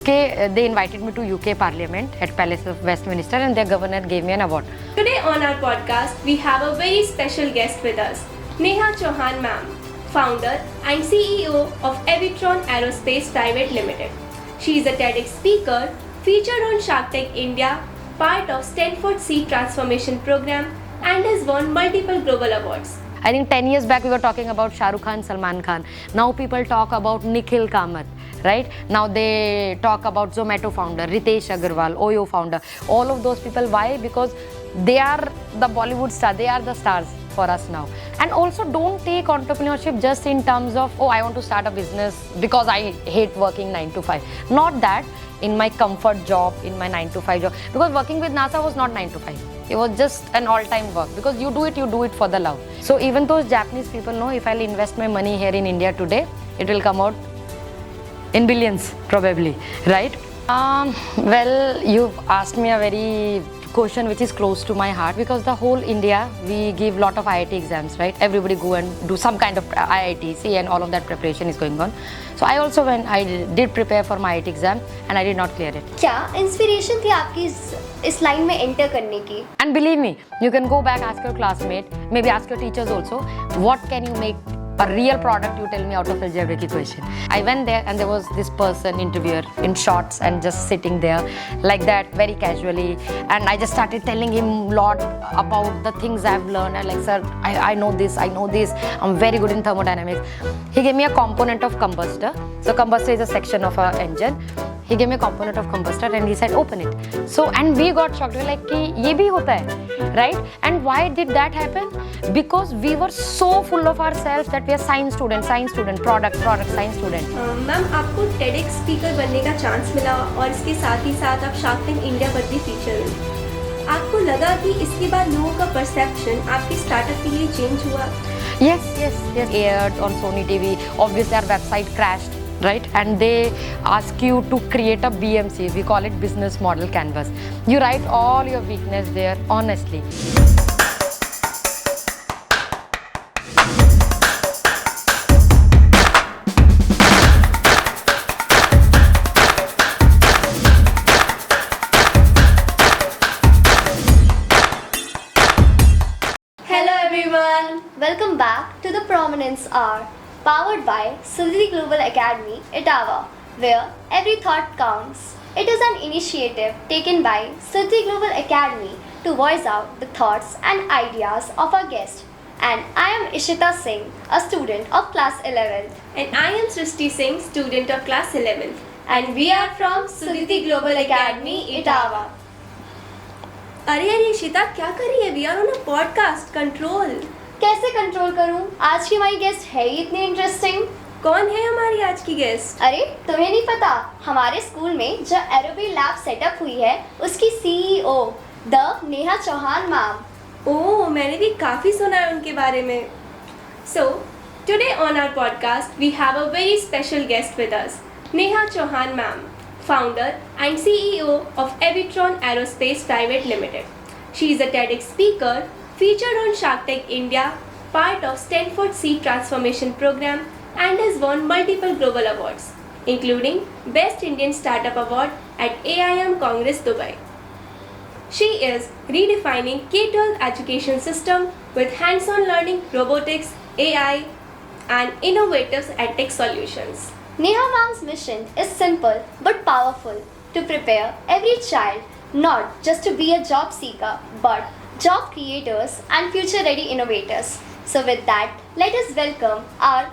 They invited me to UK Parliament at Palace of Westminster, and their governor gave me an award. Today on our podcast, we have a very special guest with us, Neha Chauhan ma'am, founder and CEO of Evitron Aerospace Private Limited. She is a TEDx speaker, featured on Shark Tank India, part of Stanford Seed Transformation Program, and has won multiple global awards. I think 10 years back we were talking about Shah Rukh Khan, Salman Khan. Now people talk about Nikhil Kamath, right? Now they talk about Zomato founder, Ritesh Agarwal, Oyo founder. All of those people, why? Because they are the Bollywood star, they are the stars for us now. And also don't take entrepreneurship just in terms of, oh, I want to start a business because I hate working 9 to 5. Not that. In my comfort job, in my 9 to 5 job. Because working with NASA was not 9 to 5. It was just an all-time work. Because you do it for the love. So even those Japanese people know if I'll invest my money here in India today, it will come out in billions probably, right? Well, you've asked me a very question which is close to my heart, because the whole India, we give lot of IIT exams, right? Everybody go and do some kind of IIT, see, and all of that preparation is going on. So I also did prepare for my IIT exam and I did not clear it. क्या inspiration थी आपकी इस line में enter करने की? And believe me, you can go back, ask your classmate, maybe ask your teachers also, what can you make a real product, you tell me, out of algebraic equation. I went there and there was this person, interviewer, in shorts and just sitting there like that, very casually, and I just started telling him a lot about the things I've learned. And like, sir, I know this, I'm very good in thermodynamics. He gave me a component of combustor. So combustor is a section of an engine. He gave me a component of combustor and he said, open it. So, and we got shocked. We were like, ki, ye bhi hota hai, right? And why did that happen? Because we were so full of ourselves that we are science student, product, science student. Ma'am, आपको TEDx speaker बनने का chance मिला और इसके साथ ही साथ आप shark tank India पर भी फीचर हुई. आपको लगा कि इसके बाद लोगों का परसेप्शन आपके स्टार्टअप के लिए चेंज हुआ? Yes. Aired on Sony TV. Obviously, our website crashed, right? And they ask you to create a BMC. We call it Business Model Canvas. You write all your weakness there, honestly. Hello everyone, welcome back to the Prominence Hour, powered by Sudhiri Global Academy, Ottawa, where every thought counts. It is an initiative taken by Sudhiri Global Academy to voice out the thoughts and ideas of our guests. And I am Ishita Singh, a student of class 11th. And I am Srishti Singh, student of class 11th. And we are from Sudhiri Global Academy, Ottawa. अरे ईशिता, क्या कर रही है? We are on a podcast. Control. कैसे control करूं? आज की हमारी गेस्ट है ही इतनी इंटरेस्टिंग. कौन है हमारी आज की गेस्ट? अरे तुम्हें नहीं पता, हमारे स्कूल में जो एरोबी लैब सेटअप हुई है उसकी CEO the Neha Chauhan ma'am. Oh, मैंने भी काफ़ी सुना है उनके बारे में. So, today on our podcast, we have a very special guest with us, Neha Chauhan ma'am, founder and CEO of Evitron Aerospace Private Limited. She is a TEDx speaker, featured on Shark Tank India, part of Stanford Seed Transformation Program, and has won multiple global awards, including Best Indian Startup Award at AIM Congress Dubai. She is redefining K-12 education system with hands-on learning, robotics, AI, and innovative edtech solutions. Neha ma'am's mission is simple but powerful: to prepare every child not just to be a job seeker but job creators and future-ready innovators. So with that, let us welcome our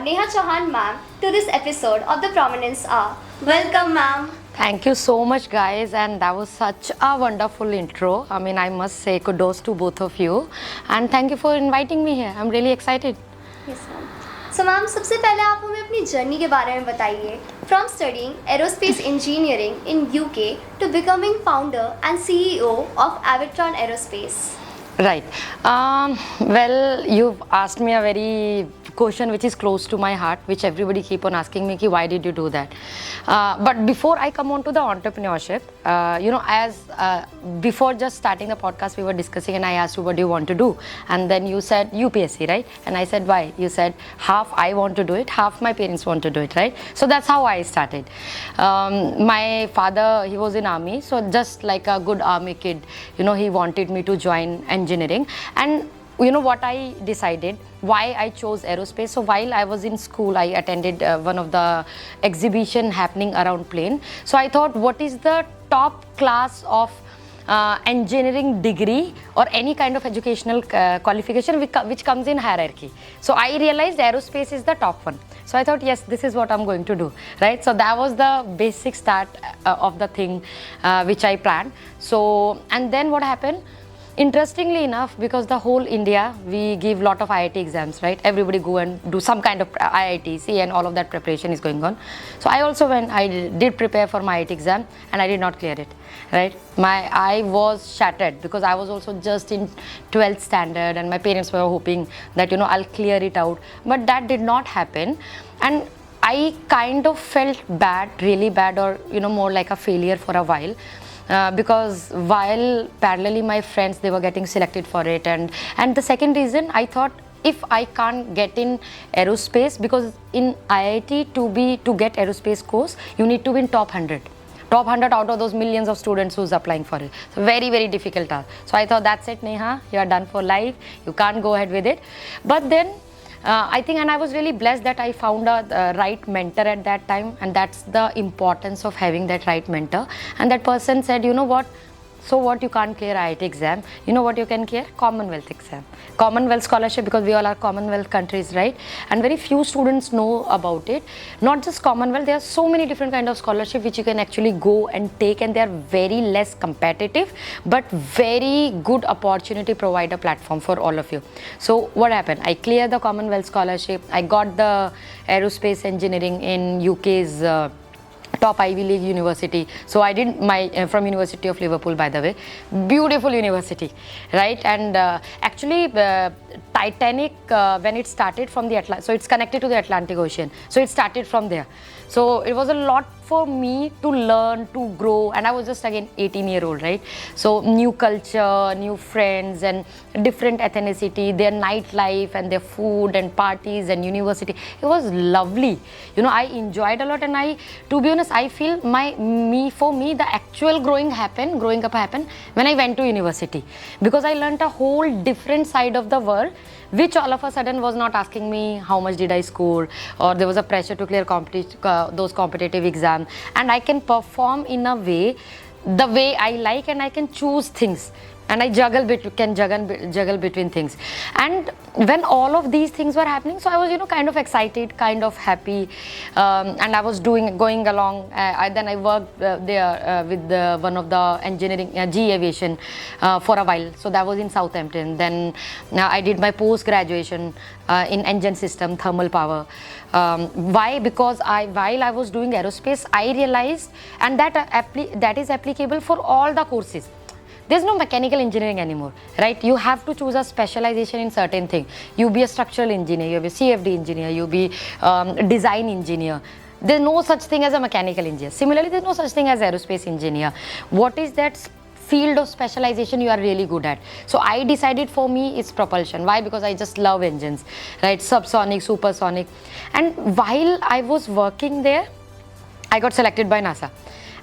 Neha Chauhan ma'am to this episode of the Prominence Hour. Welcome ma'am. Thank you so much, guys, and that was such a wonderful intro. I mean, I must say kudos to both of you, and thank you for inviting me here. I'm really excited. Yes ma'am. So ma'am, सबसे पहले आप हमें अपनी journey के बारे में बताइए. From studying aerospace engineering in UK to becoming founder and CEO of Evitron Aerospace. Right. Well, you've asked me a very question which is close to my heart, which everybody keep on asking me, ki, why did you do that? But before I come on to the entrepreneurship, as before just starting the podcast, we were discussing and I asked you, what do you want to do? And then you said UPSC, right? And I said, why? You said, half I want to do it, half my parents want to do it, right? So that's how I started. My father, he was in army, so just like a good army kid, he wanted me to join engineering. And you know what I decided, why I chose aerospace. So while I was in school, I attended one of the exhibition happening around plane. So I thought, what is the top class of engineering degree or any kind of educational qualification which comes in hierarchy. So I realized aerospace is the top one. So I thought, yes, this is what I'm going to do, right? So that was the basic start of the thing which I planned. So, and then what happened? Interestingly enough, because the whole India, we give lot of IIT exams, right? Everybody go and do some kind of IIT, and all of that preparation is going on. So I also went, I did prepare for my IIT exam and I did not clear it, right? I was shattered because I was also just in 12th standard and my parents were hoping that, I'll clear it out. But that did not happen. And I kind of felt bad, really bad, or, more like a failure for a while. Because while parallelly my friends, they were getting selected for it, and the second reason, I thought, if I can't get in aerospace, because in IIT to get aerospace course, you need to be in top 100 out of those millions of students who's applying for it. So very, very difficult task. So I thought, that's it, Neha, you are done for life, you can't go ahead with it. But then I think, and I was really blessed that I found a right mentor at that time, and that's the importance of having that right mentor. And that person said, you know what, so what, you can't clear IIT exam, you know what you can clear? Commonwealth exam, Commonwealth scholarship, because we all are Commonwealth countries, right? And very few students know about it. Not just Commonwealth, there are so many different kind of scholarship which you can actually go and take, and they are very less competitive, but very good opportunity, provide a platform for all of you. So what happened? I cleared the Commonwealth scholarship, I got the aerospace engineering in UK's top Ivy League university. So I did my from University of Liverpool, by the way, beautiful university, right? And actually Titanic, when it started from the Atlantic, so it's connected to the Atlantic Ocean, so it started from there. So it was a lot for me to learn, to grow, and I was just again 18-year-old, right? So new culture, new friends, and different ethnicity, their nightlife and their food and parties and university. It was lovely. I enjoyed a lot, and to be honest, I feel for me, the actual growing up happened when I went to university, because I learned a whole different side of the world, which all of a sudden was not asking me how much did I score, or there was a pressure to clear those competitive exams, and I can perform in a way, the way I like, and I can choose things, and I juggle between things. And when all of these things were happening, so I was kind of excited, kind of happy, and I was going along. Then I worked there with one of the engineering GE Aviation for a while. So that was in Southampton. Then I did my post graduation in engine system, thermal power. Why? Because while I was doing aerospace, I realized, and that is applicable for all the courses. There's no mechanical engineering anymore, right? You have to choose a specialization in certain thing. You be a structural engineer, you be a CFD engineer, you be design engineer. There's no such thing as a mechanical engineer. Similarly, there's no such thing as aerospace engineer. What is that field of specialization you are really good at? So I decided, for me, it's propulsion. Why? Because I just love engines, right? Subsonic, supersonic. And while I was working there, I got selected by NASA.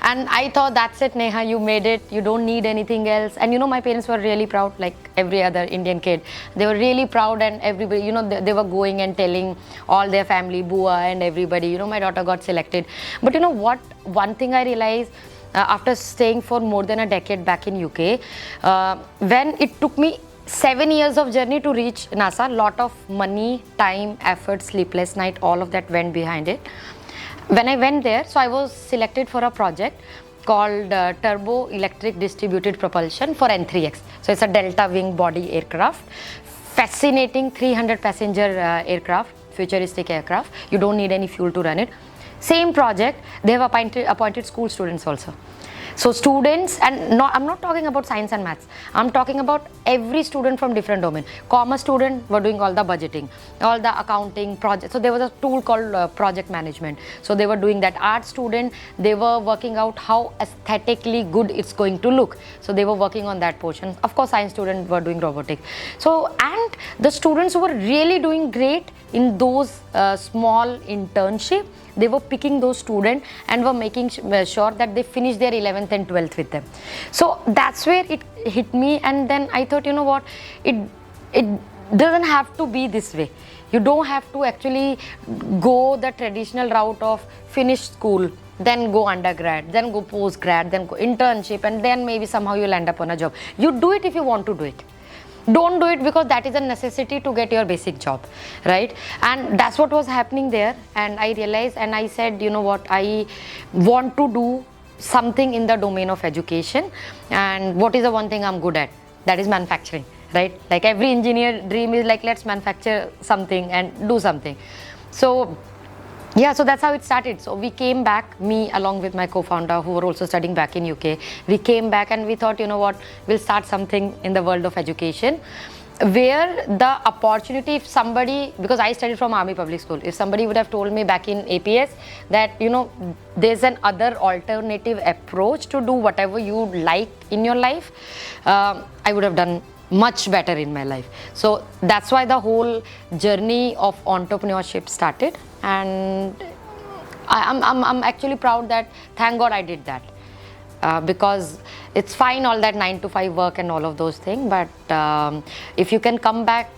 And I thought, that's it, Neha, you made it, you don't need anything else. And my parents were really proud, like every other Indian kid. They were really proud, and everybody, they were going and telling all their family, Bua and everybody, my daughter got selected. But what, one thing I realized, after staying for more than a decade back in UK, when it took me 7 years of journey to reach NASA, lot of money, time, effort, sleepless night, all of that went behind it. When I went there, so I was selected for a project called Turbo Electric Distributed Propulsion for N3X. So it's a delta wing body aircraft, fascinating 300 passenger aircraft, futuristic aircraft. You don't need any fuel to run it. Same project, they have appointed school students also. So students, and no, I'm not talking about science and maths, I'm talking about every student from different domain. Commerce student were doing all the budgeting, all the accounting project. So there was a tool called project management, so they were doing that. Art student, they were working out how aesthetically good it's going to look, so they were working on that portion. Of course science students were doing robotics. So, and the students who were really doing great in those small internship, they were picking those students and were making sure that they finish their 11th and 12th with them. So that's where it hit me, and then I thought, you know what, it doesn't have to be this way. You don't have to actually go the traditional route of finish school, then go undergrad, then go postgrad, then go internship, and then maybe somehow you'll end up on a job. You do it if you want to do it. Don't do it because that is a necessity to get your basic job, right? And that's what was happening there. And I realized, and I said, you know what, I want to do something in the domain of education. And what is the one thing I'm good at? That is manufacturing, right? Like every engineer dream is like, let's manufacture something and do something. So yeah, so that's how it started. So we came back, me along with my co-founder who were also studying back in UK. We came back and we thought, you know what, we'll start something in the world of education where the opportunity, if somebody, because I studied from Army Public School, if somebody would have told me back in APS that, you know, there's an other alternative approach to do whatever you like in your life, I would have done much better in my life. So that's why the whole journey of entrepreneurship started, and I'm actually proud that thank God I did that, because it's fine all that 9 to 5 work and all of those things, but if you can come back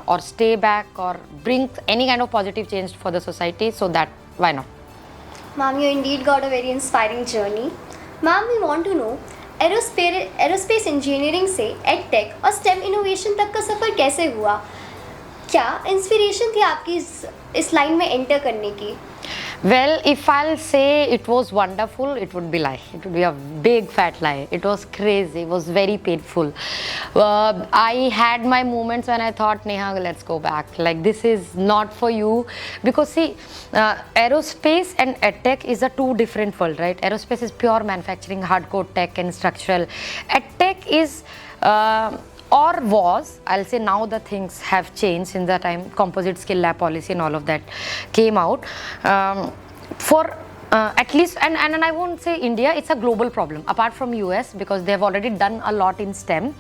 or stay back or bring any kind of positive change for the society, so that why not? Ma'am, you indeed got a very inspiring journey. Ma'am, we want to know aerospace engineering से edtech और stem innovation तक का सफ़र कैसे हुआ? क्या inspiration थी आपकी इस लाइन में एंटर करने की? Well, if I'll say it was wonderful, it would be lie. It would be a big fat lie. It was crazy. It was very painful. I had my moments when I thought, Neha, let's go back. Like, this is not for you. Because see, aerospace and edtech is a two different world, right? Aerospace is pure manufacturing, hardcore tech and structural. Edtech is... or was, I'll say now the things have changed in the time composite skill lab policy and all of that came out. For at least, and I won't say India, it's a global problem apart from US because they have already done a lot in STEM.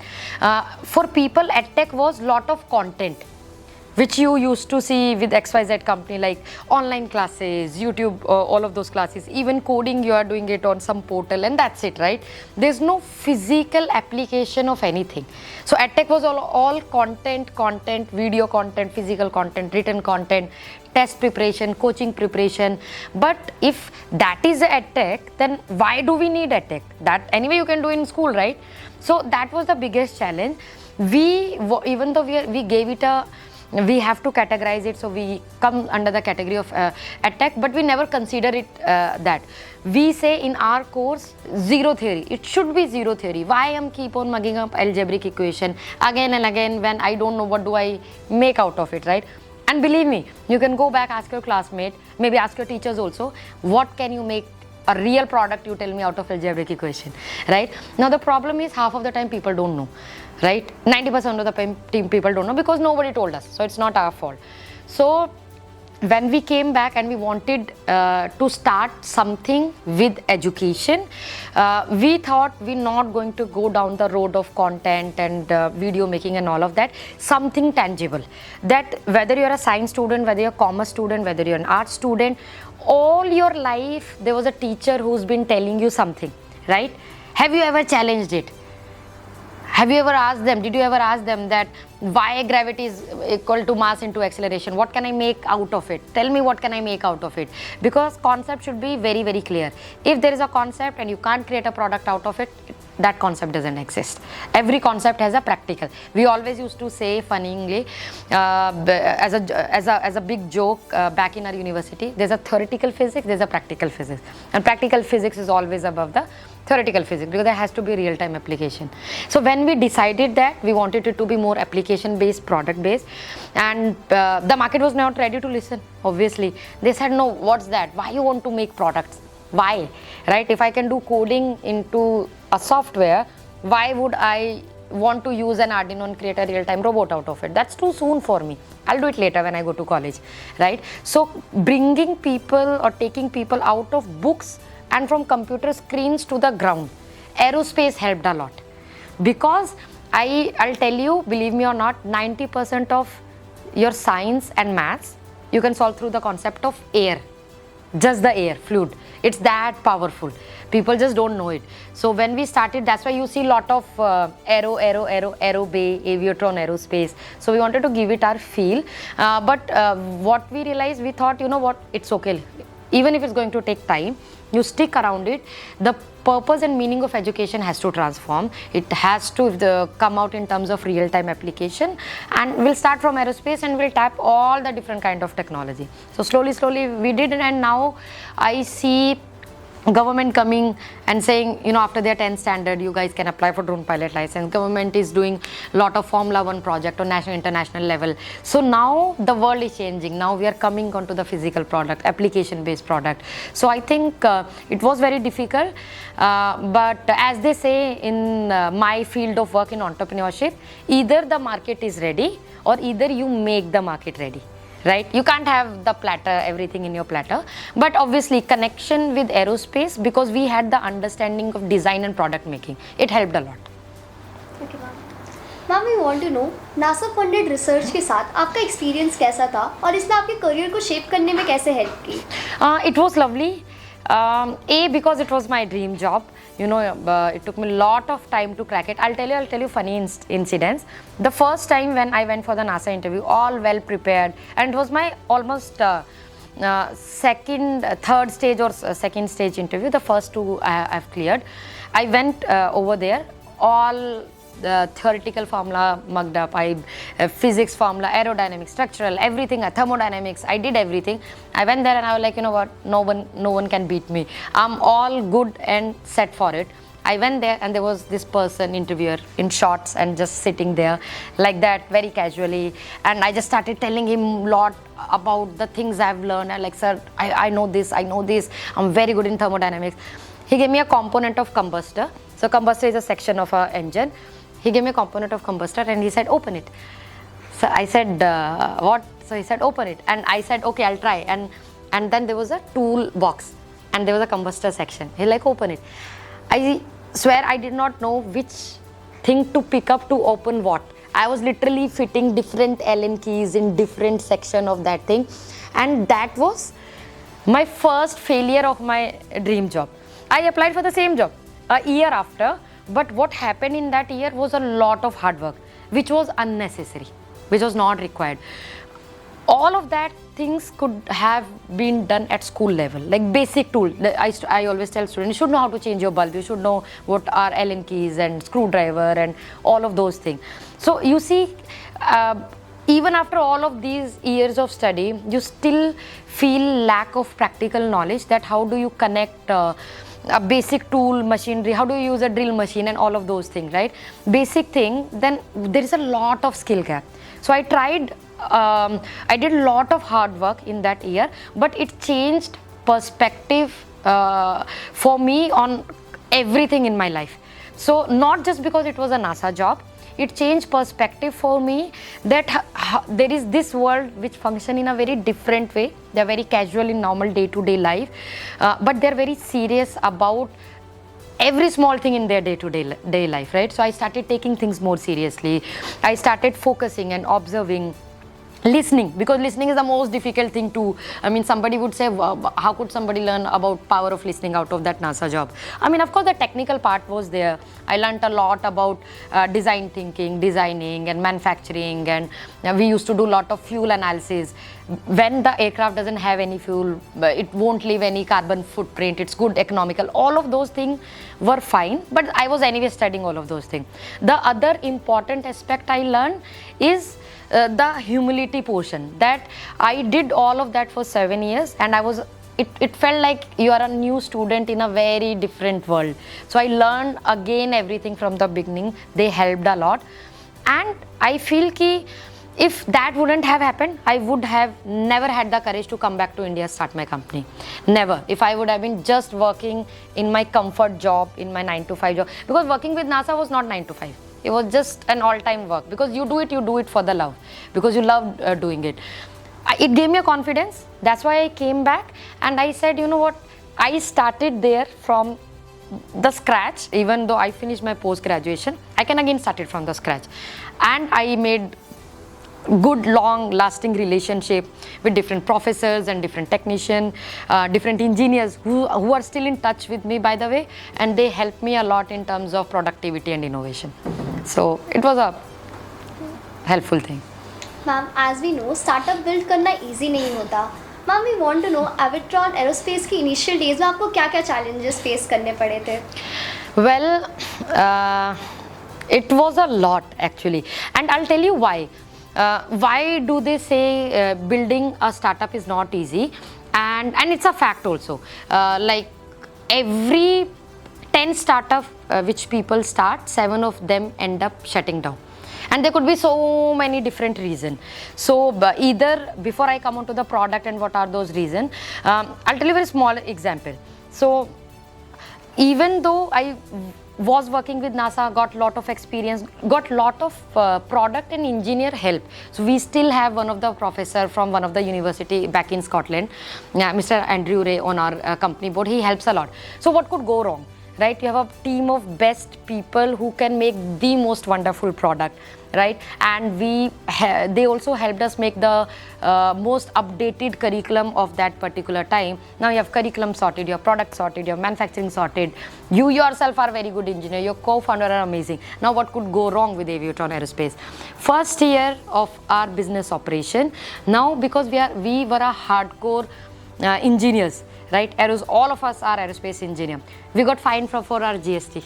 For people, EdTech was lot of content which you used to see with XYZ company, like online classes, YouTube, all of those classes, even coding you are doing it on some portal and that's it, right? There's no physical application of anything. So EdTech was all content, video content, physical content, written content, test preparation, coaching preparation. But if that is EdTech, then why do we need EdTech? That anyway you can do in school, right? So that was the biggest challenge. Even though we gave it a, we have to categorize it, so we come under the category of EdTech, but we never consider it that. We say in our course, zero theory. It should be zero theory. Why am keep on mugging up algebraic equation again and again when I don't know what do I make out of it, right? And believe me, you can go back, ask your classmate, maybe ask your teachers also, what can you make a real product, you tell me, out of algebraic equation, right? Now the problem is half of the time people don't know, right? 90% of the time people don't know because nobody told us, so it's not our fault. So when we came back and we wanted to start something with education, we thought we're not going to go down the road of content and video making and all of that. Something tangible, that whether you're a science student, whether you're a commerce student, whether you're an art student, all your life there was a teacher who's been telling you something, right? Have you ever challenged it? Have you ever asked them, did you ever ask them that why gravity is equal to mass into acceleration? What can I make out of it? Tell me what can I make out of it? Because concept should be very, very clear. If there is a concept and you can't create a product out of it, that concept doesn't exist. Every concept has a practical. We always used to say funnily, as a big joke back in our university, there's a theoretical physics, there's a practical physics. And practical physics is always above the theoretical physics because there has to be real-time application. So when we decided that, we wanted it to be more application-based, product-based, and the market was not ready to listen, obviously. They said, no, what's that? Why you want to make products? Why? Right? If I can do coding into a software, why would I want to use an Arduino and create a real-time robot out of it? That's too soon for me. I'll do it later when I go to college, right? So bringing people or taking people out of books and from computer screens to the ground, aerospace helped a lot, because I'll tell you, believe me or not, 90% of your science and maths you can solve through the concept of air. Just the air, fluid. It's that powerful. People just don't know it. So when we started, that's why you see a lot of Aero Bay, Aviatron Aerospace. So we wanted to give it our feel. But what we realized, we thought, you know what, it's okay. Even if it's going to take time, you stick around it. The purpose and meaning of education has to transform. It has to come out in terms of real-time application, and we'll start from aerospace and we'll tap all the different kind of technology. So slowly we did it, and now I see government coming and saying, you know, after their 10th standard, you guys can apply for drone pilot license. Government is doing a lot of Formula 1 project on national, international level. So now the world is changing. Now we are coming onto the physical product, application based product. So I think it was very difficult. But as they say in my field of work in entrepreneurship, either the market is ready or either you make the market ready. Right? You can't have the platter, everything in your platter. But obviously connection with aerospace, because we had the understanding of design and product making, it helped a lot. Okay, ma'am. Ma'am, we want to know, NASA funded research के साथ आपका experience कैसा था और इसने आपके career को shape करने में कैसे help की? It was lovely. Because it was my dream job. You know, it took me a lot of time to crack it. I'll tell you funny incidents. The first time when I went for the NASA interview, all well prepared, and it was my almost third stage or second stage interview. The first two I've cleared. I went over there, all the theoretical formula mugged up, physics formula, aerodynamics, structural, everything, thermodynamics, I did everything. I went there and I was like, you know what, no one can beat me. I'm all good and set for it. I went there and there was this person, interviewer, in shorts and just sitting there like that, very casually. And I just started telling him a lot about the things I've learned. I'm like, sir, I know this, I'm very good in thermodynamics. He gave me a component of combustor. So combustor is a section of an engine. He gave me a component of combustor and he said, open it. So I said, what? So he said, open it. And I said, okay, I'll try. And then there was a tool box and there was a combustor section. He like, open it. I swear I did not know which thing to pick up to open what. I was literally fitting different Allen keys in different section of that thing. And that was my first failure of my dream job. I applied for the same job a year after. But what happened in that year was a lot of hard work, which was unnecessary, which was not required. All of that things could have been done at school level, like basic tool. I always tell students, you should know how to change your bulb, you should know what are Allen keys and screwdriver and all of those things. So you see, even after all of these years of study, you still feel lack of practical knowledge, that how do you connect a basic tool, machinery, how do you use a drill machine and all of those things, right? Basic thing, then there is a lot of skill gap. So I tried, I did a lot of hard work in that year, but it changed perspective for me on everything in my life. So not just because it was a NASA job, it changed perspective for me that there is this world which function in a very different way. They are very casual in normal day-to-day life, but they are very serious about every small thing in their day-to-day life, right? So I started taking things more seriously. I started focusing and observing, listening, because listening is the most difficult thing to, I mean, somebody would say, how could somebody learn about power of listening out of that NASA job? I mean, of course, the technical part was there. I learned a lot about design thinking, designing and manufacturing, and we used to do a lot of fuel analysis. When the aircraft doesn't have any fuel, it won't leave any carbon footprint, it's good economical. All of those things were fine, but I was anyway studying all of those things. The other important aspect I learned is the humility portion, that I did all of that for 7 years, and it felt like you are a new student in a very different world. So I learned again everything from the beginning. They helped a lot, and I feel ki if that wouldn't have happened, I would have never had the courage to come back to India, start my company. Never. If I would have been just working in my comfort job, in my 9 to 5 job, because working with NASA was not 9 to 5. It was just an all-time work, because you do it for the love, because you love doing it. It gave me a confidence. That's why I came back, and I said, you know what, I started there from the scratch. Even though I finished my post-graduation, I can again start it from the scratch. And I made good long lasting relationship with different professors and different technicians, different engineers who are still in touch with me, by the way, and they helped me a lot in terms of productivity and innovation. So it was a helpful thing. Ma'am, as we know, startup build करना easy नहीं होता. Ma'am, we want to know Avitron Aerospace की initial days में आपको क्या-क्या challenges face करने पड़े थे? Well, it was a lot actually, and I'll tell you why. Why do they say building a startup is not easy? And it's a fact also. Like every 10 startup which people start, 7 of them end up shutting down. And there could be so many different reasons. So either, before I come on to the product and what are those reasons, I'll tell you a very small example. So even though I was working with NASA, got lot of experience, got lot of product and engineer help. So we still have one of the professor from one of the university back in Scotland, Mr. Andrew Ray, on our company board. He helps a lot. So what could go wrong? Right? You have a team of best people who can make the most wonderful product, right? And they also helped us make the most updated curriculum of that particular time. Now you have curriculum sorted, your product sorted, your manufacturing sorted. You yourself are a very good engineer, your co-founder are amazing. Now what could go wrong with Avitron Aerospace? First year of our business operation, now because we were a hardcore engineers, right? All of us are aerospace engineer. We got fined for our GST,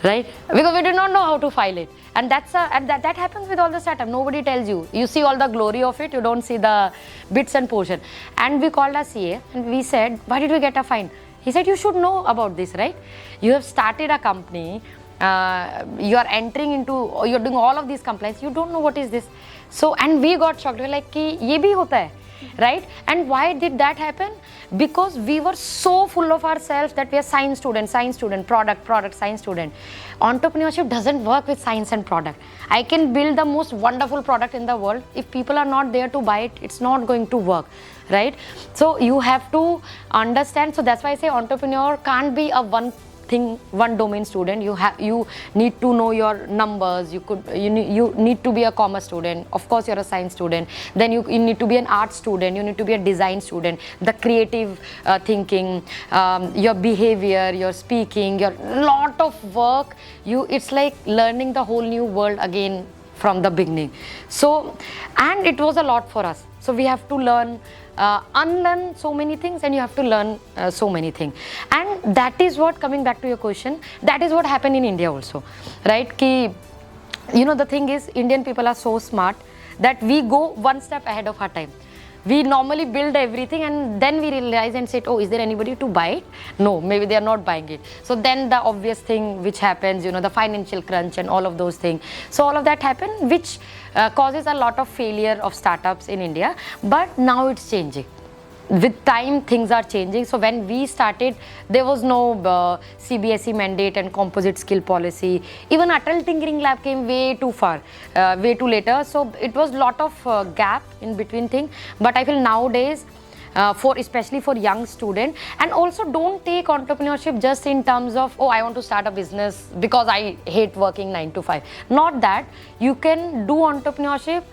right? Because we did not know how to file it. And that happens with all the startup. Nobody tells you. You see all the glory of it, you don't see the bits and portion. And we called our CA and we said, why did we get a fine? He said, you should know about this, right? You have started a company, you are entering into, you're doing all of these compliance, you don't know what is this. So, and we got shocked. We were like, ki, ye bhi hota hai. Right? And why did that happen? Because we were so full of ourselves that we are science student, product, science student. Entrepreneurship doesn't work with science and product. I can build the most wonderful product in the world. If people are not there to buy it, it's not going to work, right? So you have to understand. So that's why I say entrepreneur can't be a one domain student. You need to know your numbers. You need to be a commerce student. Of course, you're a science student. Then you need to be an art student. You need to be a design student. The creative thinking, your behavior, your speaking, your lot of work. It's like learning the whole new world again from the beginning. So, and it was a lot for us. So we have to learn. Unlearn so many things, and you have to learn so many things. And that is what, coming back to your question, that is what happened in India also, right? Ki, you know, the thing is, Indian people are so smart that we go one step ahead of our time. We normally build everything and then we realize and say, oh, is there anybody to buy it? No, maybe they are not buying it. So then the obvious thing which happens, you know, the financial crunch and all of those things. So all of that happened, which causes a lot of failure of startups in India. But now it's changing. With time, things are changing. So when we started, there was no CBSE mandate and composite skill policy. Even Atal Tinkering Lab came way too far, way too later. So it was lot of gap in between things. But I feel nowadays, especially for young students, and also don't take entrepreneurship just in terms of, oh, I want to start a business because I hate working 9 to 5. Not that. You can do entrepreneurship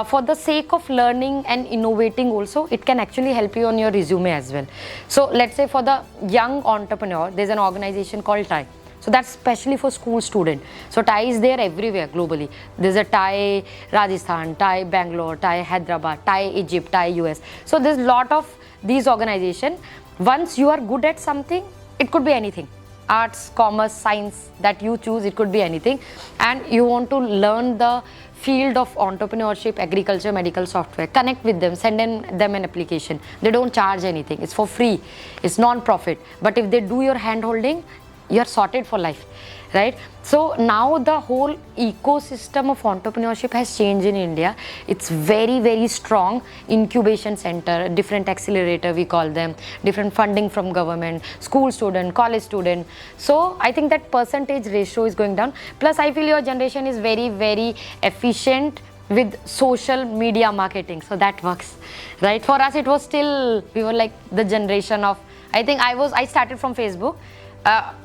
for the sake of learning and innovating also. It can actually help you on your resume as well. So let's say for the young entrepreneur, there's an organization called TIE. So that's especially for school students. So TIE is there everywhere globally. There's a TIE Rajasthan, TIE Bangalore, TIE Hyderabad, TIE Egypt, TIE US. So there's a lot of these organizations. Once you are good at something, it could be anything. Arts, commerce, science that you choose, it could be anything. And you want to learn the field of entrepreneurship, agriculture, medical software, connect with them, send them an application. They don't charge anything. It's for free. It's non-profit. But if they do your hand holding, you're sorted for life, right? So now the whole ecosystem of entrepreneurship has changed in India. It's very, very strong. Incubation center, different accelerator we call them, different funding from government, school student, college student. So I think that percentage ratio is going down. Plus I feel your generation is very, very efficient with social media marketing, so that works, right? For us it was still, we were like the generation of, I started from Facebook.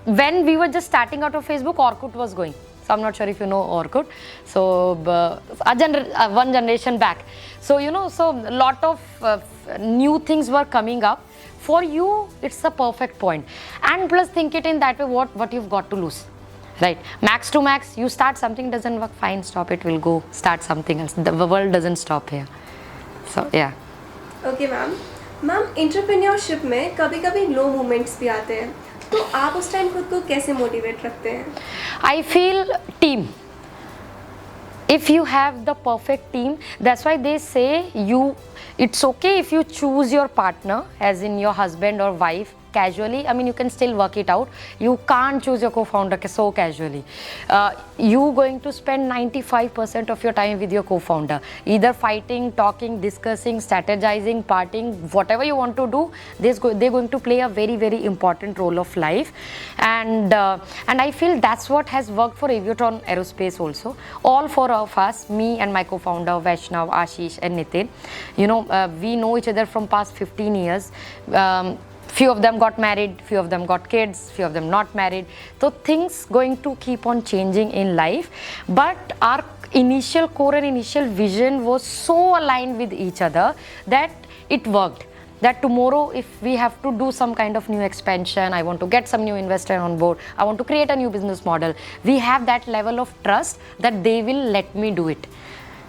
When we were just starting out of Facebook, Orkut was going. So I'm not sure if you know Orkut. So one generation back. So so a lot of new things were coming up. For you, it's a perfect point. And plus think it in that way, what you've got to lose. Right, max to max, you start something, doesn't work, fine, stop it, will go start something else. The world doesn't stop here. So yeah. Okay ma'am, entrepreneurship में कभी-कभी low moments भी आते हैं, तो आप उस time खुद को कैसे मोटिवेट रखते हैं? I feel team. If you have the perfect team, that's why they say it's okay if you choose your partner, as in your husband or wife, casually. I mean, you can still work it out. You can't choose your co-founder so casually. You going to spend 95% of your time with your co-founder, either fighting, talking, discussing, strategizing, partying, whatever you want to do. They're going to play a very, very important role of life, and I feel that's what has worked for Aviotron Aerospace also. All four of us, me and my co-founder Vaishnav, Ashish, and Nitin, we know each other from past 15 years. Few of them got married, few of them got kids, few of them not married. So things going to keep on changing in life. But our initial core and initial vision was so aligned with each other that it worked. That tomorrow if we have to do some kind of new expansion, I want to get some new investor on board, I want to create a new business model, we have that level of trust that they will let me do it.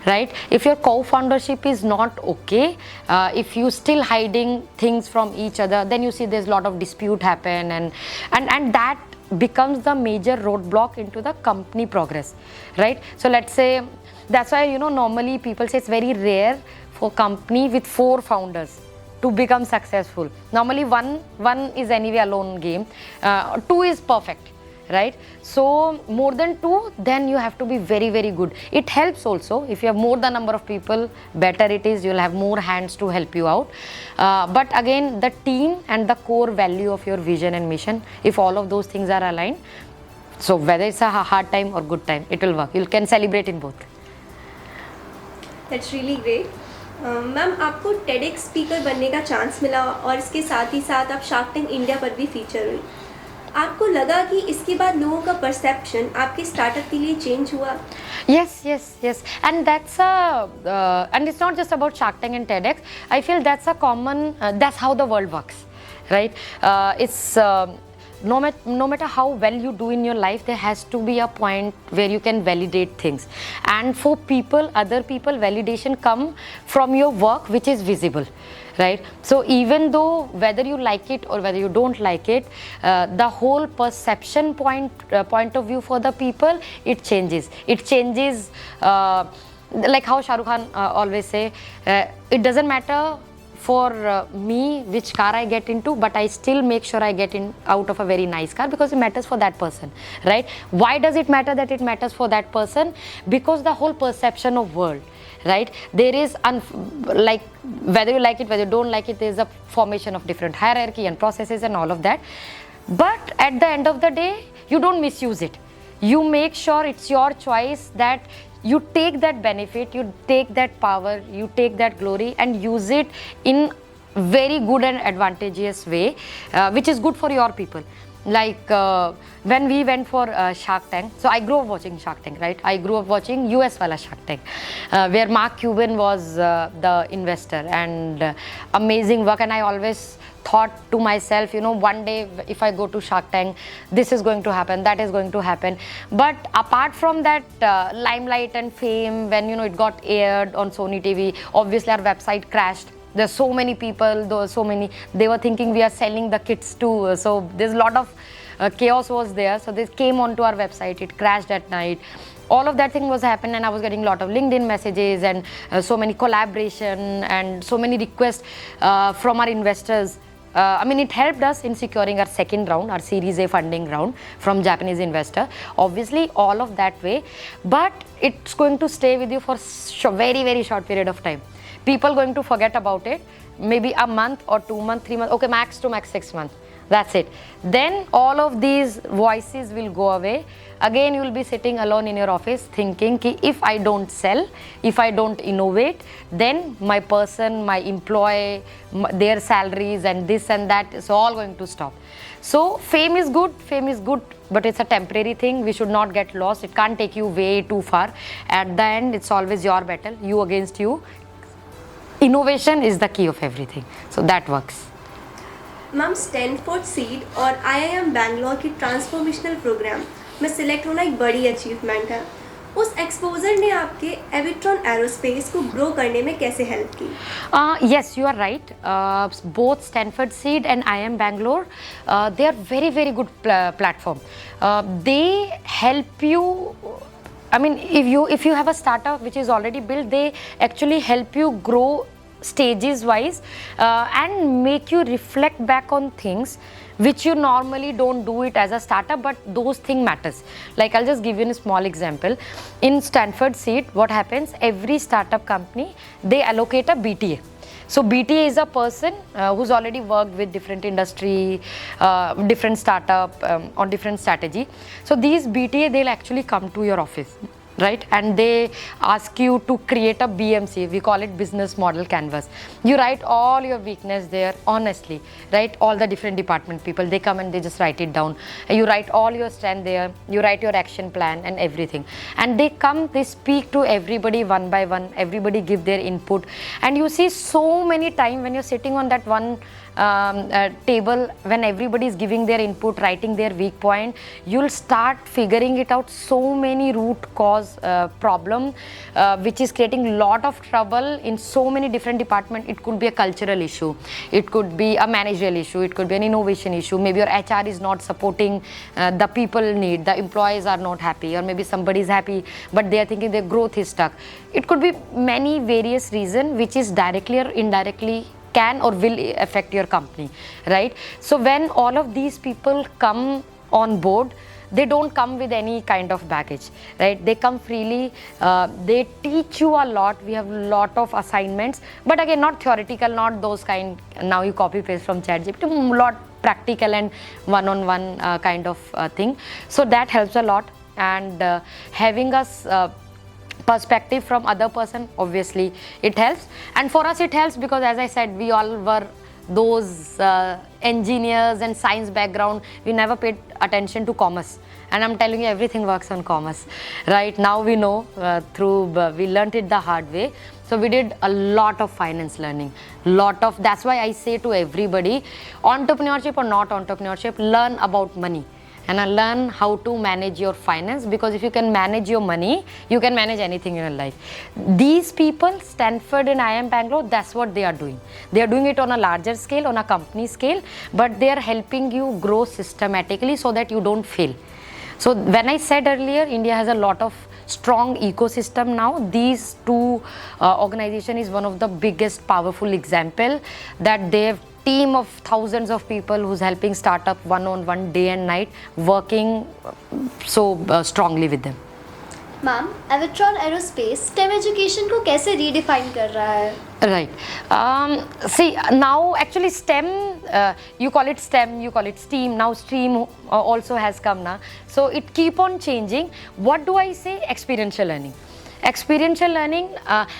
Right? If your co-foundership is not okay, if you still hiding things from each other, then you see there's a lot of dispute happen, and that becomes the major roadblock into the company progress, right? So let's say, that's why normally people say it's very rare for company with 4 founders to become successful. Normally one is anyway alone game, 2 is perfect. Right? So more than 2, then you have to be very, very good. It helps also if you have more the number of people, better it is, you'll have more hands to help you out. But again, the team and the core value of your vision and mission, if all of those things are aligned, so whether it's a hard time or good time, it will work. You can celebrate in both. That's really great. Ma'am, आपको TEDx speaker बनने का chance मिला और इसके साथ ही साथ आप shark tank India पर भी फीचर हुई. आपको लगा कि इसके बाद लोगों का परसेप्शन आपके स्टार्टअप के लिए चेंज हुआ? Yes, and that's and it's not just about Shark Tank and TEDx. I feel that's a common, that's how the world works, right? It's no matter how well you do in your life, there has to be a point where you can validate things. And for other people, validation come from your work, which is visible. Right? So even though whether you like it or whether you don't like it, the whole perception point of view for the people, it changes. It changes, like how Shah Rukh Khan always say, it doesn't matter for me which car I get into, but I still make sure I get out of a very nice car, because it matters for that person, right? Why does it matter that it matters for that person? Because the whole perception of world, right? There is, like, whether you like it, whether you don't like it, there is a formation of different hierarchy and processes and all of that. But at the end of the day, you don't misuse it. You make sure it's your choice, that you take that benefit, you take that power, you take that glory and use it in very good and advantageous way, which is good for your people. Like when we went for Shark Tank, so I grew up watching Shark Tank, right? I grew up watching US wala Shark Tank, where Mark Cuban was the investor, and amazing work. And I always thought to myself, one day if I go to Shark Tank, this is going to happen, that is going to happen. But apart from that limelight and fame, when it got aired on Sony TV, obviously our website crashed. There's so many people, they were thinking we are selling the kits too. So there's a lot of chaos was there. So they came onto our website, it crashed at night. All of that thing was happening, and I was getting a lot of LinkedIn messages and so many collaboration and so many requests from our investors. it helped us in securing our second round, our Series A funding round from Japanese investor. Obviously, all of that way, but it's going to stay with you for very, very short period of time. People going to forget about it, maybe a month or 2 months, 3 months, okay, max to max 6 months. That's it. Then all of these voices will go away. Again, you will be sitting alone in your office thinking ki if I don't sell, if I don't innovate, then my person, my employee, their salaries and this and that is all going to stop. So fame is good, but it's a temporary thing. We should not get lost. It can't take you way too far. At the end, it's always your battle, you against you. Innovation is the key of everything. So that works. Ma'am Stanford seed और IIM Bangalore की transformational programme में select होना एक बड़ी achievement है. उस exposure ने आपके एविट्रॉन एरोस्पेस को ग्रो करने में कैसे हेल्प की? Yes, you are right. Both Stanford Seed and IIM Bangalore, they are very, very good platform. They help you. If you have a startup which is already built, they actually help you grow stages wise and make you reflect back on things which you normally don't do it as a startup, but those things matters. Like I'll just give you a small example. In Stanford Seed, what happens, every startup company, they allocate a BTA. So BTA is a person who's already worked with different industry, different startup on different strategy. So these BTA, they'll actually come to your office, right? And they ask you to create a BMC. We call it business model canvas. You write all your weakness there, honestly, right? All the different department people, they come and they just write it down. You write all your strength there. You write your action plan and everything. And they come, they speak to everybody one by one. Everybody give their input. And you see so many times when you're sitting on that one table, when everybody is giving their input, writing their weak point, you'll start figuring it out. So many root cause problem which is creating lot of trouble in so many different departments. It could be a cultural issue, it could be a managerial issue, it could be an innovation issue, maybe your HR is not supporting the people need, the employees are not happy, or maybe somebody is happy but they are thinking their growth is stuck. It could be many various reasons which is directly or indirectly can or will affect your company, right? So when all of these people come on board, they don't come with any kind of baggage, right? They come freely, they teach you a lot. We have a lot of assignments, but again, not theoretical, not those kind, now you copy paste from ChatGPT, lot practical and one-on-one kind of thing. So that helps a lot, and having us perspective from other person, obviously it helps. And for us it helps because, as I said, we all were those engineers and science background. We never paid attention to commerce, and I'm telling you, everything works on commerce right now. We know we learned it the hard way. So we did a lot of finance learning, that's why I say to everybody, entrepreneurship or not entrepreneurship, learn about money. And I learn how to manage your finance, because if you can manage your money, you can manage anything in your life. These people, Stanford and IIM Bangalore, that's what they are doing. They are doing it on a larger scale, on a company scale, but they are helping you grow systematically so that you don't fail. So when I said earlier, India has a lot of strong ecosystem now. These two organization is one of the biggest powerful example that they have team of thousands of people who's helping startup one-on-one, day and night, working so strongly with them. Ma'am, Avitron Aerospace STEM education को कैसे redefine कर रहा है? Right. See, now actually STEM, you call it STEM, you call it STEAM. Now STEAM also has come now. So it keep on changing. What do I say? Experiential learning. Experiential learning,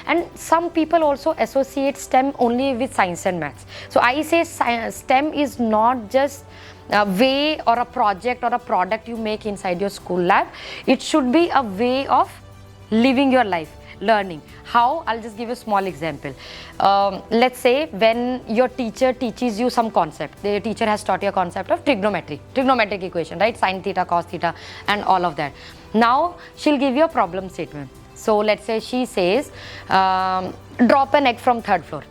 and some people also associate STEM only with science and maths. So I say STEM is not just a way or a project or a product you make inside your school lab. It should be a way of living your life, learning. How? I'll just give you a small example. Let's say when your teacher teaches you some concept, the teacher has taught you a concept of trigonometric equation, right? Sin theta, cos theta, and all of that. Now she'll give you a problem statement. So let's say she says, drop an egg from 3rd floor,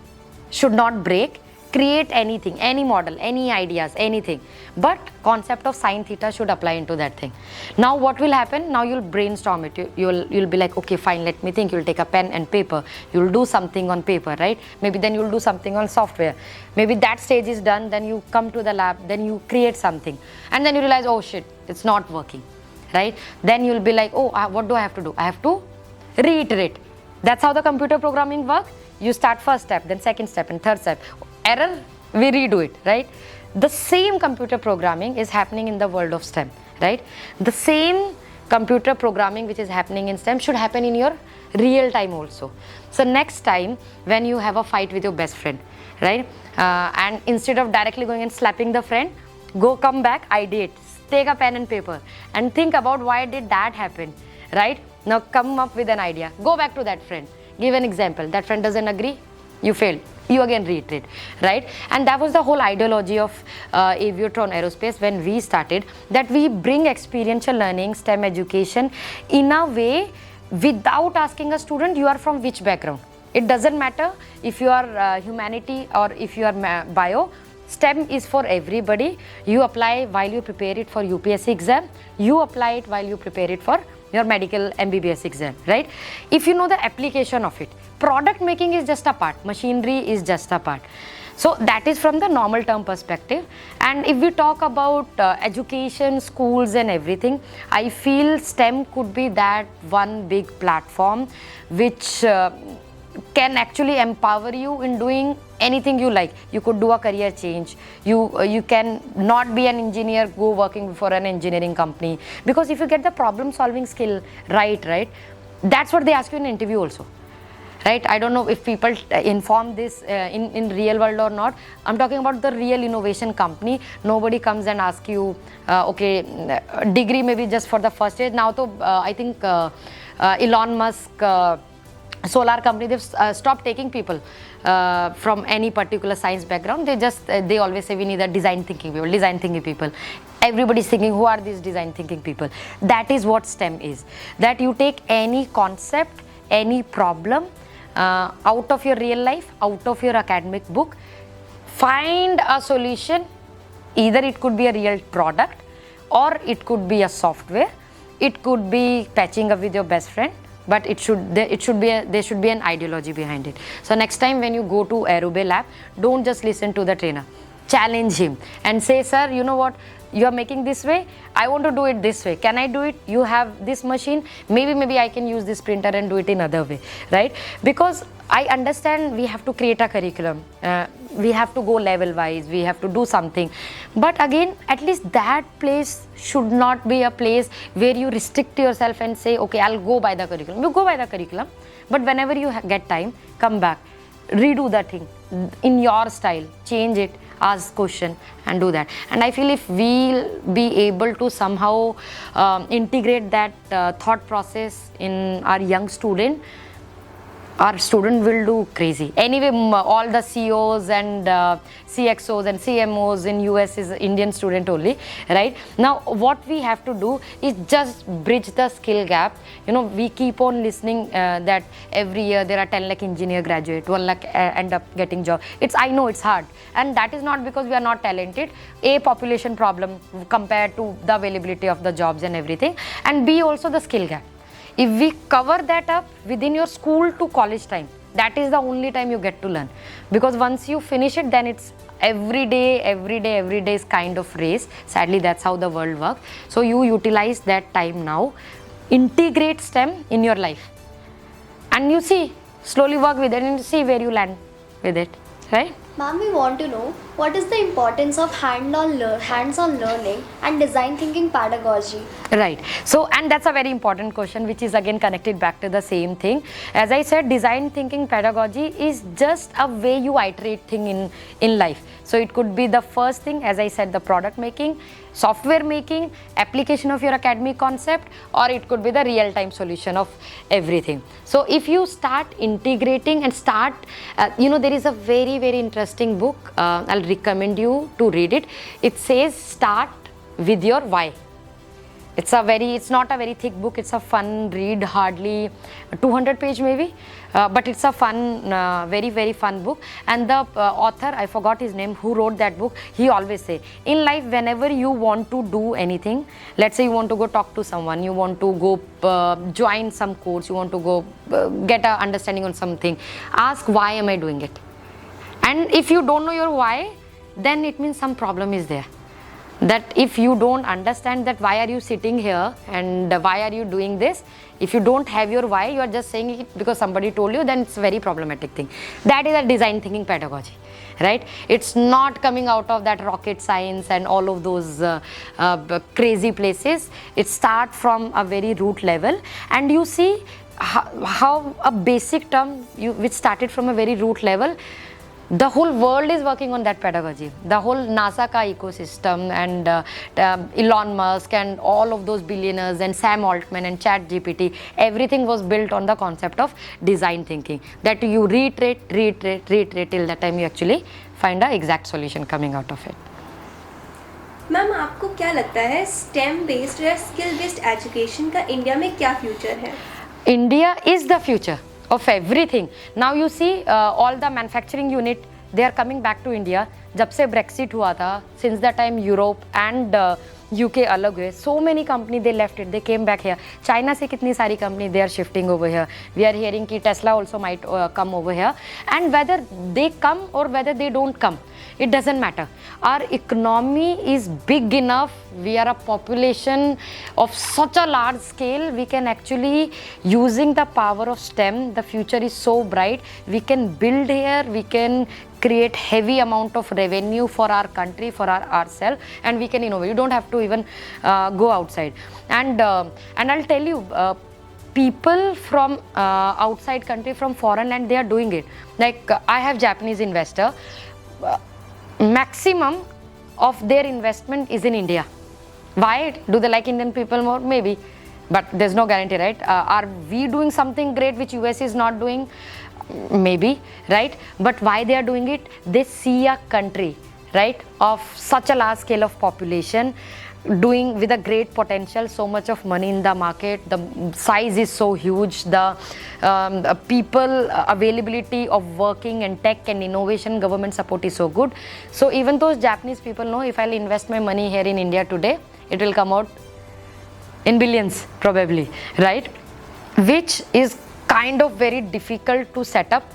should not break, create anything, any model, any ideas, anything, but concept of sine theta should apply into that thing. Now what will happen? Now you'll brainstorm it. You'll be like, okay, fine, let me think. You'll take a pen and paper, you'll do something on paper, right? Maybe then you'll do something on software. Maybe that stage is done, then you come to the lab, then you create something, and then you realize, oh shit, it's not working, right? Then you'll be like, oh, what do I have to do? I have to reiterate. That's how the computer programming works. You start first step, then second step, and third step. Error, we redo it, right? The same computer programming is happening in the world of STEM, right? The same computer programming which is happening in STEM should happen in your real time also. So next time when you have a fight with your best friend, right? And instead of directly going and slapping the friend, come back, ideate, take a pen and paper and think about why did that happen, right? Now come up with an idea, go back to that friend, give an example. That friend doesn't agree, you failed, you again reiterate, right? And that was the whole ideology of Aviatron Aerospace when we started, that we bring experiential learning, STEM education in a way without asking a student you are from which background. It doesn't matter if you are humanity or if you are bio. STEM is for everybody. You apply while you prepare it for UPSC exam, you apply it while you prepare it for your medical MBBS exam, right? If you know the application of it, product making is just a part, machinery is just a part. So that is from the normal term perspective. And if we talk about education, schools and everything, I feel STEM could be that one big platform which can actually empower you in doing anything you like. You could do a career change. You can not be an engineer, go working for an engineering company. Because if you get the problem solving skill right, that's what they ask you in an interview also. Right? I don't know if people inform this in real world or not. I'm talking about the real innovation company. Nobody comes and asks you, okay, degree maybe just for the first stage. Now, I think Elon Musk, solar company, they've stopped taking people from any particular science background. They always say we need a design thinking people. Everybody's thinking, who are these design thinking people? That is what STEM is. That you take any concept, any problem out of your real life, out of your academic book, find a solution. Either it could be a real product or it could be a software. It could be patching up with your best friend. But there should be an ideology behind it. So next time when you go to Aerobay lab, don't just listen to the trainer. Challenge him and say, sir, you know what? You are making this way. I want to do it this way. Can I do it? You have this machine. Maybe I can use this printer and do it in other way, right? Because I understand we have to create a curriculum. We have to go level wise. We have to do something. But again, at least that place should not be a place where you restrict yourself and say, okay, I'll go by the curriculum. You go by the curriculum. But whenever you get time, come back, redo that thing in your style, change it, ask question and do that. And I feel if we'll be able to somehow integrate that thought process in our young student, our student will do crazy. Anyway, all the CEOs and CXOs and CMOs in US is Indian student only, right? Now, what we have to do is just bridge the skill gap. You know, we keep on listening that every year there are 10 lakh engineer graduate, 1 lakh end up getting job. I know it's hard. And that is not because we are not talented. A, population problem compared to the availability of the jobs and everything. And B, also the skill gap. If we cover that up within your school to college time, that is the only time you get to learn. Because once you finish it, then it's every day is kind of race. Sadly, that's how the world works. So you utilize that time now, integrate STEM in your life. And you see, slowly work with it and see where you land with it, right? Ma'am, we want to know what is the importance of hands-on learning and design thinking pedagogy? Right. So, and that's a very important question, which is again connected back to the same thing. As I said, design thinking pedagogy is just a way you iterate thing in life. So it could be the first thing, as I said, the product making, software making, application of your academic concept, or it could be the real-time solution of everything. So if you start integrating and start, there is a very, very interesting book. I'll recommend you to read it. It says start with your why. It's not a very thick book. It's a fun read, hardly 200 page maybe, but it's a fun, very, very fun book. And the author, I forgot his name, who wrote that book, he always say, in life, whenever you want to do anything, let's say you want to go talk to someone, you want to go join some course, you want to go get a understanding on something, ask why am I doing it? And if you don't know your why, then it means some problem is there. That if you don't understand that why are you sitting here and why are you doing this, if you don't have your why, you are just saying it because somebody told you, then it's a very problematic thing. That is a design thinking pedagogy, right? It's not coming out of that rocket science and all of those crazy places. It starts from a very root level, and you see how a basic term which started from a very root level, the whole world is working on that pedagogy. The whole NASA ka ecosystem and Elon Musk and all of those billionaires and Sam Altman and Chat GPT, everything was built on the concept of design thinking. That you reiterate till the time you actually find a exact solution coming out of it. Ma'am, आपको क्या लगता है STEM based या skill based education का India में क्या future है? India is the future of everything. Now you see all the manufacturing unit, they are coming back to India. जब से Brexit हुआ था, since that time Europe and UK अलग हुए, so many company they left it, they came back here. China से कितनी सारी company they are shifting over here. We are hearing कि Tesla also might come over here, and whether they come or whether they don't come, it doesn't matter. Our economy is big enough. We are a population of such a large scale. We can actually, using the power of STEM, the future is so bright. We can build here, we can create heavy amount of revenue for our country, for ourselves, and we can innovate. You don't have to even go outside. And I'll tell you, people from outside country, from foreign land, they are doing it. Like I have Japanese investor. Maximum of their investment is in India. Why? Do they like Indian people more? Maybe, but there's no guarantee, right? Are we doing something great which US is not doing? Maybe, right? But why they are doing it? They see a country, right, of such a large scale of population, doing with a great potential, so much of money in the market, the size is so huge, the people availability of working and tech and innovation, government support is so good. So even those Japanese people know, if I'll invest my money here in India today, it will come out in billions probably, right? Which is kind of very difficult to set up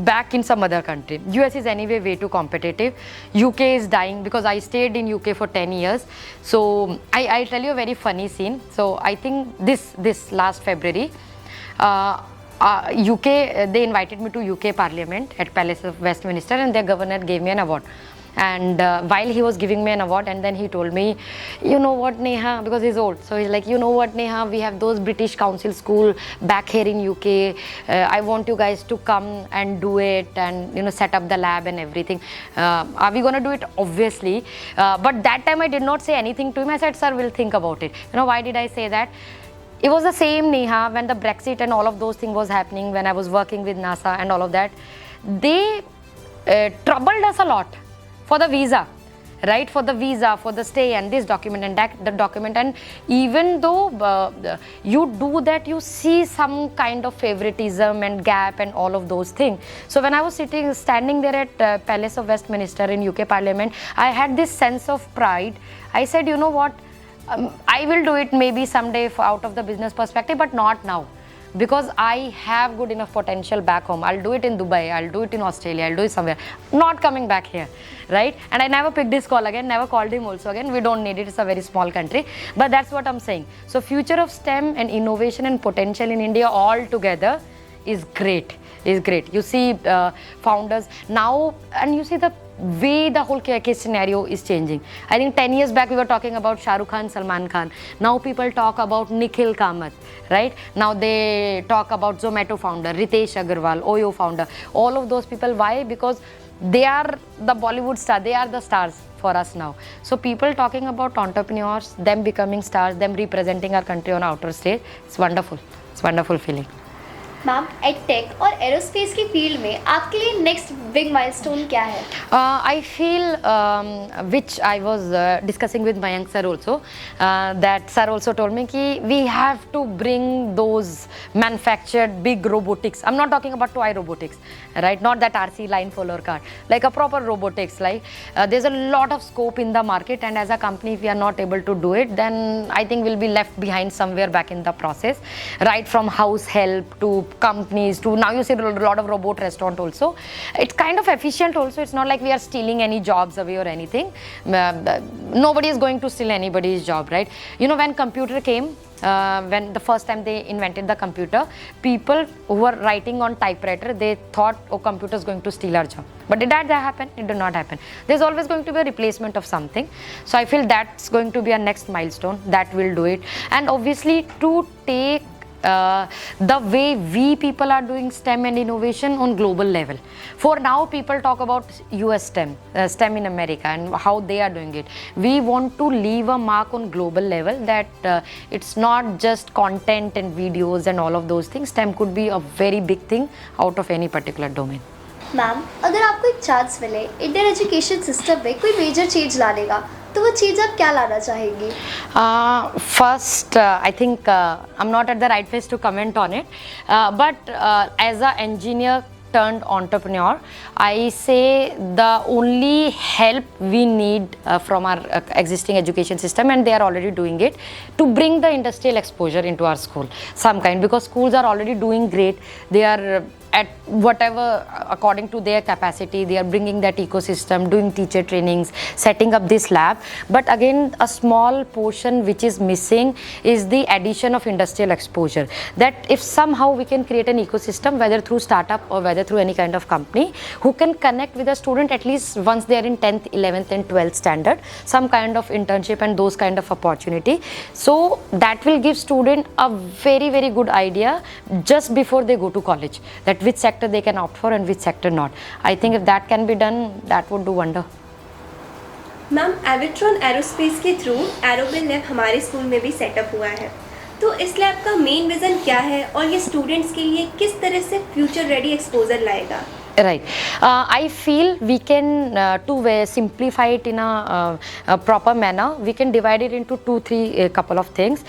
back in some other country. US is anyway way too competitive. UK is dying because I stayed in UK for 10 years. So I'll tell you a very funny scene. So I think this last February, UK, they invited me to UK Parliament at Palace of Westminster, and their governor gave me an award. And while he was giving me an award, and then he told me, you know what, Neha, because he's old, so he's like, you know what, Neha, we have those British Council school back here in UK. I want you guys to come and do it, and set up the lab and everything. Are we gonna do it? Obviously. But that time I did not say anything to him. I said, sir, we'll think about it. Why did I say that? It was the same, Neha, when the Brexit and all of those things was happening, when I was working with NASA and all of that. They troubled us a lot for the visa, right? For the visa, for the stay, and this document and that the document. And even though you do that, you see some kind of favoritism and gap and all of those things. So when I was standing there at Palace of Westminster in UK Parliament, I had this sense of pride. I said, you know what, I will do it maybe someday out of the business perspective, but not now. Because I have good enough potential back home. I'll do it in Dubai, I'll do it in Australia, I'll do it somewhere. Not coming back here, right? And I never picked this call again, never called him also again. We don't need it, it's a very small country. But that's what I'm saying. So future of STEM and innovation and potential in India all together is great, You see founders now, and you see the way the whole case scenario is changing. I think 10 years back we were talking about Shah Rukh Khan, Salman Khan. Now people talk about Nikhil Kamath, right? Now they talk about Zomato founder, Ritesh Agarwal, Oyo founder. All of those people, why? Because they are the Bollywood star, they are the stars for us now. So people talking about entrepreneurs, them becoming stars, them representing our country on outer stage, it's wonderful. It's a wonderful feeling. Ma'am edtech और aerospace की field में आपके लिए next big milestone क्या है? I feel, which I was discussing with Mayank sir also, that sir also told me कि we have to bring those manufactured big robotics. I'm not talking about toy robotics, right? Not that RC line follower car, like a proper robotics. Like there's a lot of scope in the market, and as a company, if we are not able to do it, then I think we'll be left behind somewhere back in the process. Right from house help to companies to now you see a lot of robot restaurant also. It's kind of efficient also. It's not like we are stealing any jobs away or anything. Nobody is going to steal anybody's job, right? You know, when computer came, when the first time they invented the computer, people who were writing on typewriter, they thought, oh, computer is going to steal our job. But did that happen? It did not happen. There's always going to be a replacement of something. So I feel that's going to be a next milestone that will do it. And obviously to take the way we people are doing STEM and innovation on global level. For now, people talk about US STEM, STEM in America and how they are doing it. We want to leave a mark on global level that it's not just content and videos and all of those things. STEM could be a very big thing out of any particular domain. Ma'am अगर आपको एक chance मिले Indian education system में कोई major change लाने का, तो वो चीज़ आप क्या लाना चाहेंगी? First, I think I'm not at the right place to comment on it, but as an engineer turned entrepreneur, I say the only help we need from our existing education system, and they are already doing it, to bring the industrial exposure into our school, some kind, because schools are already doing great. They are at whatever according to their capacity, they are bringing that ecosystem, doing teacher trainings, setting up this lab. But again, a small portion which is missing is the addition of industrial exposure. That if somehow we can create an ecosystem, whether through startup or whether through any kind of company, who can connect with a student at least once they are in 10th, 11th and 12th standard, some kind of internship and those kind of opportunity. So that will give student a very, very good idea just before they go to college, that which sector they can opt for and which sector not. I think if that can be done, that would do wonder. Ma'am Avitron aerospace के through Aerobill lab हमारे school में भी setup हुआ है, तो इस lab का main vision क्या है और ये स्टूडेंट्स के लिए किस तरह से फ्यूचर रेडी एक्सपोजर लाएगा? Right. I feel we can, to simplify it in a proper manner, we can divide it into three couple of things.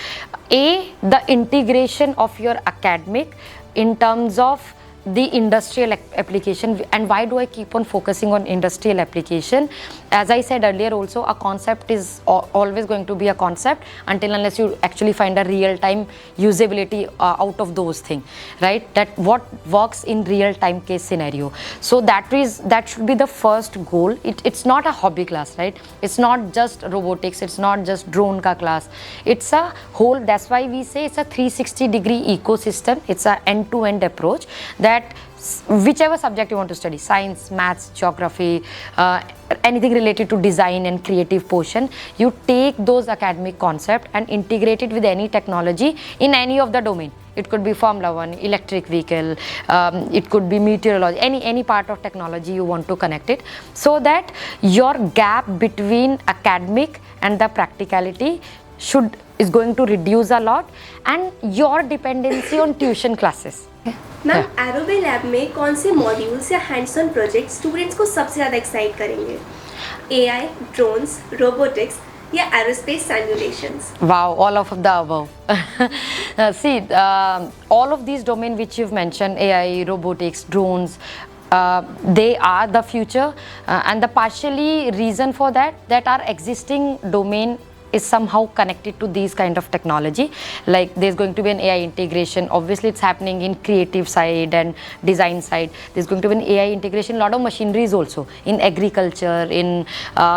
A, the integration of your academic in terms of the industrial application. And why do I keep on focusing on industrial application? As I said earlier also, a concept is always going to be a concept until unless you actually find a real-time usability out of those things, right? That what works in real-time case scenario. So that should be the first goal. It's not a hobby class, right? It's not just robotics, it's not just drone ka class. It's a whole, that's why we say it's a 360-degree ecosystem. It's a end-to-end approach that whichever subject you want to study, science, maths, geography, anything related to design and creative portion, you take those academic concepts and integrate it with any technology in any of the domain. It could be Formula 1, electric vehicle, it could be meteorology, any part of technology you want to connect it, so that your gap between academic and the practicality is going to reduce a lot, and your dependency on tuition classes. Ma'am Aerobill lab में कौन से modules या hands on project students को सबसे ज़्यादा excite करेंगे? AI, drones, robotics या aerospace simulations? Wow, all of the above. See, all of these domains which you've mentioned, AI, robotics, drones, they are the future, and the partially reason for that our existing domain is somehow connected to these kind of technology. Like there's going to be an AI integration. Obviously it's happening in creative side and design side. There's going to be an AI integration, lot of machineries also in agriculture, in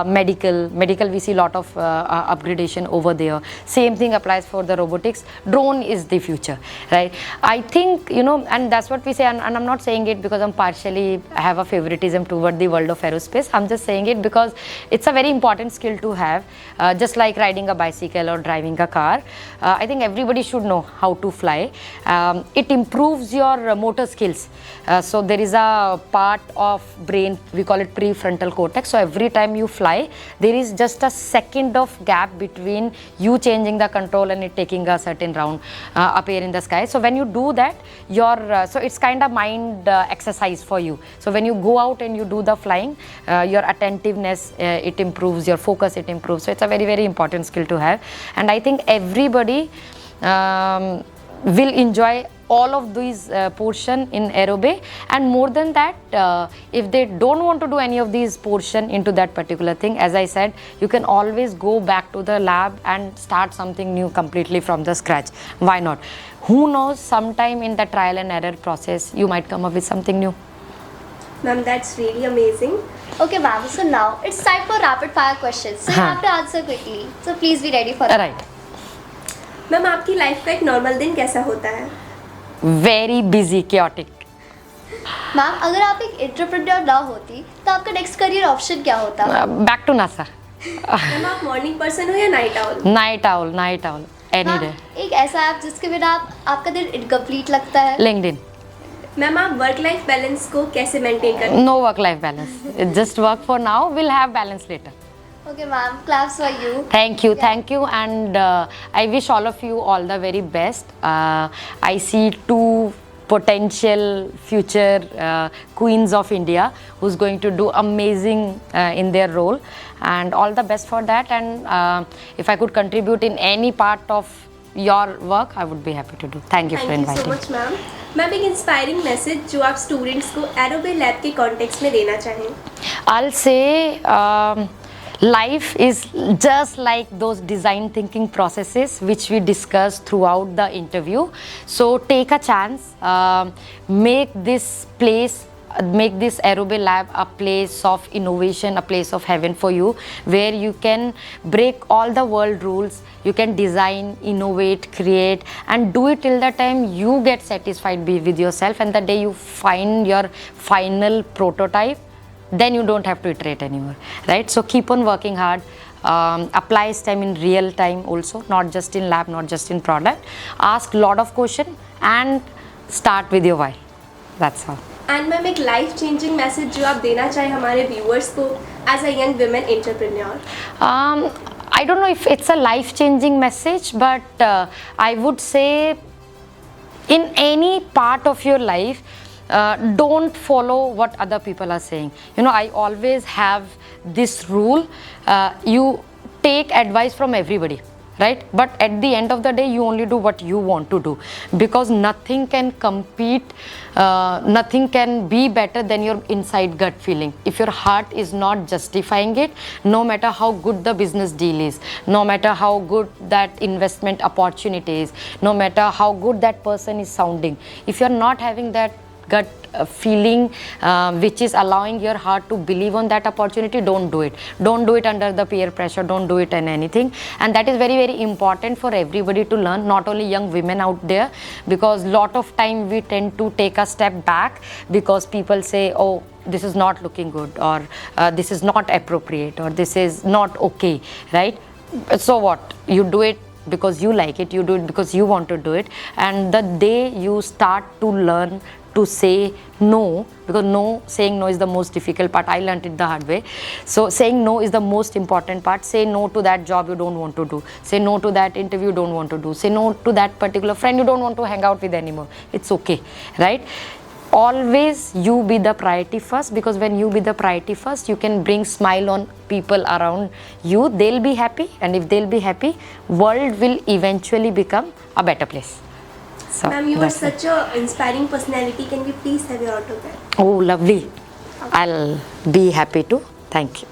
medical we see lot of upgradation over there. Same thing applies for the robotics. Drone is the future, right? I think, and that's what we say, and I'm not saying it because I'm partially have a favoritism toward the world of aerospace. I'm just saying it because it's a very important skill to have. Just like riding a bicycle or driving a car, I think everybody should know how to fly. It improves your motor skills. So there is a part of brain, we call it prefrontal cortex. So every time you fly, there is just a second of gap between you changing the control and it taking a certain round up here in the sky. So when you do that, so it's kind of mind exercise for you. So when you go out and you do the flying, your attentiveness, it improves, your focus, it improves. So it's a very, very important skill to have. And I think everybody will enjoy all of these portion in aerobic, and more than that, if they don't want to do any of these portion into that particular thing, as I said, you can always go back to the lab and start something new completely from the scratch. Why not? Who knows, sometime in the trial and error process you might come up with something new. Ma'am, that's really amazing. Okay, ma'am. So now it's time for rapid fire questions. So you have to answer quickly. So please be ready for it. Right. Ma'am, आपकी life का एक normal दिन कैसा होता है? Very busy, chaotic. Ma'am, अगर आप एक एंटरप्रेन्योर ना होती तो आपका नेक्स्ट करियर ऑप्शन क्या होता? Back to NASA. मैम, आप मॉर्निंग पर्सन हो या night owl? Night owl, any day. एक ऐसा ऐप जिसके बिना आपका दिन इनकम्प्लीट लगता है? LinkedIn. मैम, आप वर्क लाइफ बैलेंस को कैसे मेंटेन करते हैं? No work-life balance. It just work for now. We'll have balance later. Okay, ma'am. Claps for you. Thank you, and I wish all of you all the very best. I see two potential future queens of India who's going to do amazing in their role, and all the best for that. And if I could contribute in any part of your work, I would be happy to do. Thank you for inviting. Thank you so much, ma'am. Ma'am, एक inspiring message जो आप students को एरोबे lab के context में देना चाहें? I'll say life is just like those design thinking processes which we discussed throughout the interview. So take a chance, make this Aerobe Lab a place of innovation, a place of heaven for you, where you can break all the world rules, you can design, innovate, create, and do it till the time you get satisfied with yourself, and the day you find your final prototype, then you don't have to iterate anymore, right? So keep on working hard. Apply STEM in real time also, not just in lab, not just in product. Ask lot of questions and start with your why. That's all. And ma'am, एक life changing message जो आप देना चाहें हमारे viewers को as a young women entrepreneur? I don't know if it's a life-changing message, but I would say in any part of your life, don't follow what other people are saying. You know, I always have this rule, you take advice from everybody, right? But at the end of the day, you only do what you want to do, because nothing can compete, nothing can be better than your inside gut feeling. If your heart is not justifying it, no matter how good the business deal is, no matter how good that investment opportunity is, no matter how good that person is sounding, if you're not having that gut feeling which is allowing your heart to believe on that opportunity, don't do it. Don't do it under the peer pressure, don't do it in anything. And that is very, very important for everybody to learn, not only young women out there, because lot of time we tend to take a step back because people say, oh, this is not looking good, or this is not appropriate, or this is not okay, right? So what? You do it because you like it, you do it because you want to do it, and the day you start to learn to say no, because saying no is the most difficult part. I learned it the hard way. So saying no is the most important part. Say no to that job you don't want to do. Say no to that interview you don't want to do. Say no to that particular friend you don't want to hang out with anymore. It's okay, right? Always you be the priority first, because when you be the priority first, you can bring smile on people around you. They'll be happy, and if they'll be happy, world will eventually become a better place. So, ma'am, you are such an inspiring personality. Can we please have your autograph? Oh, lovely. I'll be happy to. Thank you.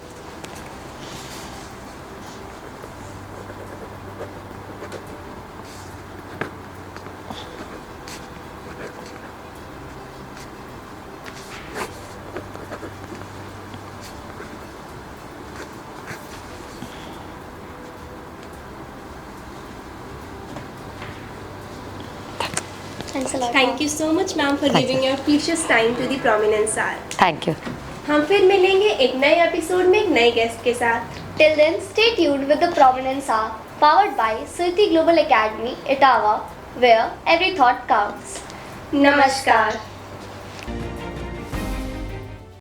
Thanks a lot. Thank you so much, ma'am, for Thank giving you. your precious time to the Prominence Hour. Thank you. हम फिर मिलेंगे एक नए episode में एक नए guest के साथ. Till then, stay tuned with the Prominence Hour, powered by City Global Academy, Ottawa, where every thought counts. Namaskar.